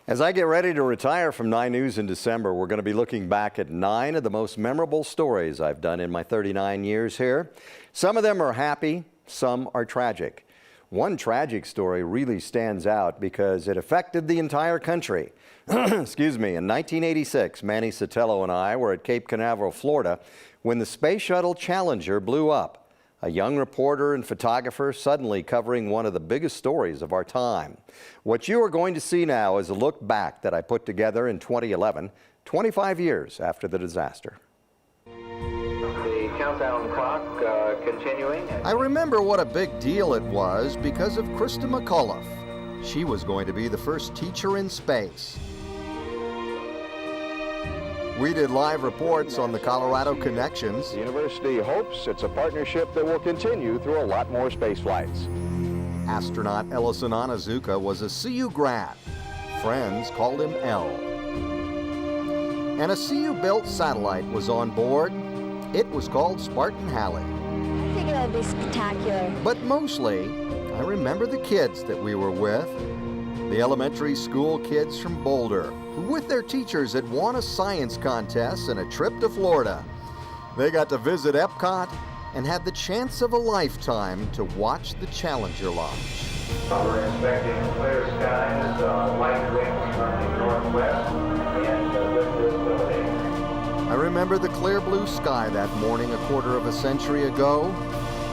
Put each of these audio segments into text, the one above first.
As I get ready to retire from 9 News in December, we're going to be looking back at 9 of the most memorable stories I've done in my 39 years here. Some of them are happy, some are tragic. One tragic story really stands out because it affected the entire country. Excuse me, in 1986, Manny Sotelo and I were at Cape Canaveral, Florida, when the Space Shuttle Challenger blew up. A young reporter and photographer suddenly covering one of the biggest stories of our time. What you are going to see now is a look back that I put together in 2011, 25 years after the disaster. The countdown clock continuing. I remember what a big deal it was because of Krista McAuliffe. She was going to be the first teacher in space. We did live reports on the Colorado connections. The university hopes it's a partnership that will continue through a lot more space flights. Astronaut Ellison Onizuka was a CU grad. Friends called him L. And a CU-built satellite was on board. It was called Spartan Halley. I think it'll be spectacular. But mostly, I remember the kids that we were with. The elementary school kids from Boulder, who with their teachers had won a science contest and a trip to Florida. They got to visit Epcot and had the chance of a lifetime to watch the Challenger launch. We're expecting clear skies, light winds from the northwest, and with visibility. I remember the clear blue sky that morning a quarter of a century ago,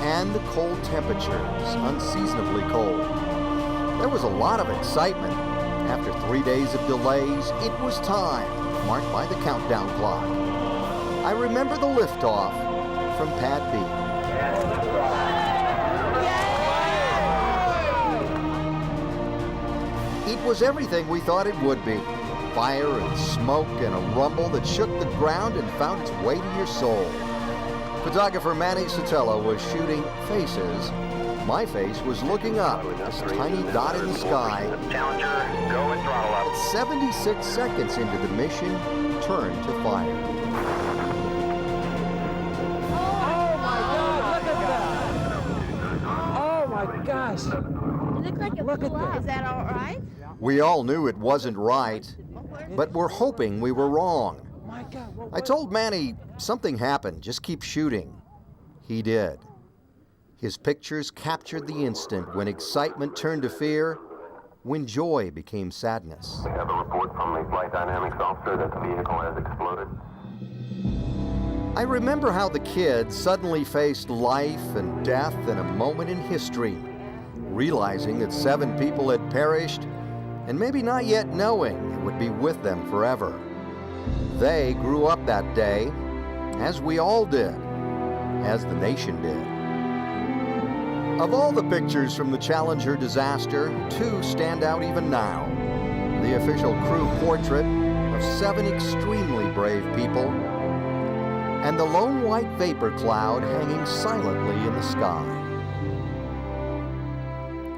and the cold temperatures, unseasonably cold. There was a lot of excitement. After 3 days of delays, it was time, marked by the countdown clock. I remember the liftoff from Pad B. It was everything we thought it would be. Fire and smoke and a rumble that shook the ground and found its way to your soul. Photographer Manny Sotelo was shooting faces. My face was looking up, this tiny dot in the sky. Challenger, go and throttle up. 76 seconds into the mission, turned to fire. Oh my gosh! It looked like it blew up. Is that all right? We all knew it wasn't right, but we're hoping we were wrong. I told Manny, something happened, just keep shooting. He did. His pictures captured the instant when excitement turned to fear, when joy became sadness. We have a report from the flight dynamics officer that the vehicle has exploded. I remember how the kids suddenly faced life and death in a moment in history, realizing that 7 people had perished and maybe not yet knowing it would be with them forever. They grew up that day, as we all did, as the nation did. Of all the pictures from the Challenger disaster, 2 stand out even now. The official crew portrait of 7 extremely brave people, and the lone white vapor cloud hanging silently in the sky.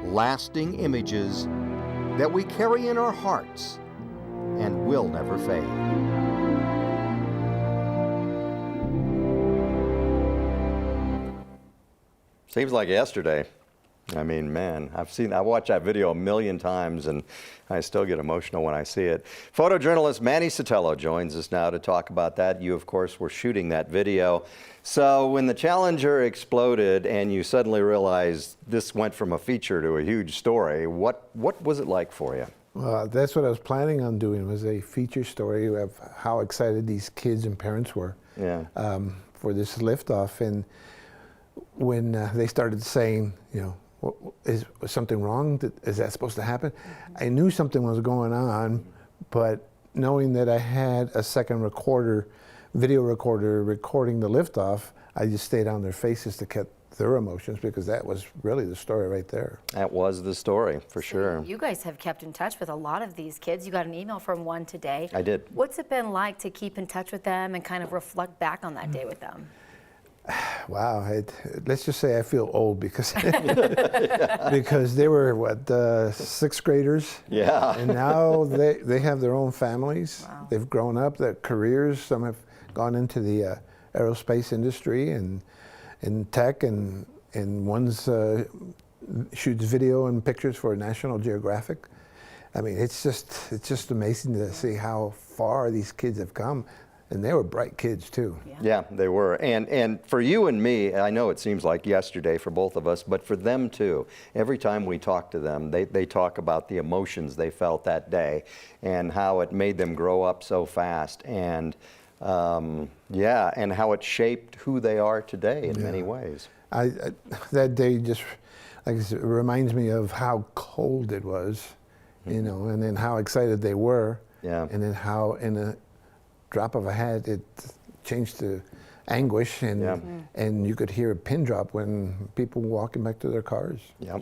Lasting images that we carry in our hearts and will never fade. Seems like yesterday. I mean, man, I watched that video a million times and I still get emotional when I see it. Photojournalist Manny Sotelo joins us now to talk about that. You, of course, were shooting that video. So when the Challenger exploded and you suddenly realized this went from a feature to a huge story, what was it like for you? Well, that's what I was planning on doing, was a feature story of how excited these kids and parents were for this liftoff. And when they started saying, you know, is something wrong? Is that supposed to happen? I knew something was going on, but knowing that I had a second video recorder recording the liftoff, I just stayed on their faces to catch their emotions, because that was really the story right there. That was the story, for sure. You guys have kept in touch with a lot of these kids. You got an email from one today. I did. What's it been like to keep in touch with them and kind of reflect back on that day with them? Wow, let's just say I feel old because because they were what, 6th graders. Yeah. And now they have their own families. Wow. They've grown up, their careers. Some have gone into the aerospace industry and in tech, and one's shoots video and pictures for National Geographic. I mean, it's just amazing to see how far these kids have come. And they were bright kids too. Yeah, they were. And for you and me, I know it seems like yesterday for both of us, but for them too. Every time we talk to them, they talk about the emotions they felt that day and how it made them grow up so fast. And yeah, and how it shaped who they are today in many ways. That day just, like I said, reminds me of how cold it was, you know, and then how excited they were. Yeah. And then how in a drop of a hat it changed to anguish, and you could hear a pin drop when people were walking back to their cars. Yeah.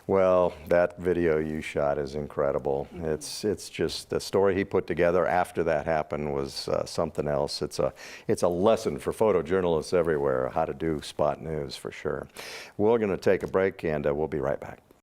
Well, that video you shot is incredible. It's just the story he put together after that happened was something else. It's a lesson for photojournalists everywhere how to do spot news for sure. We're going to take a break and we'll be right back.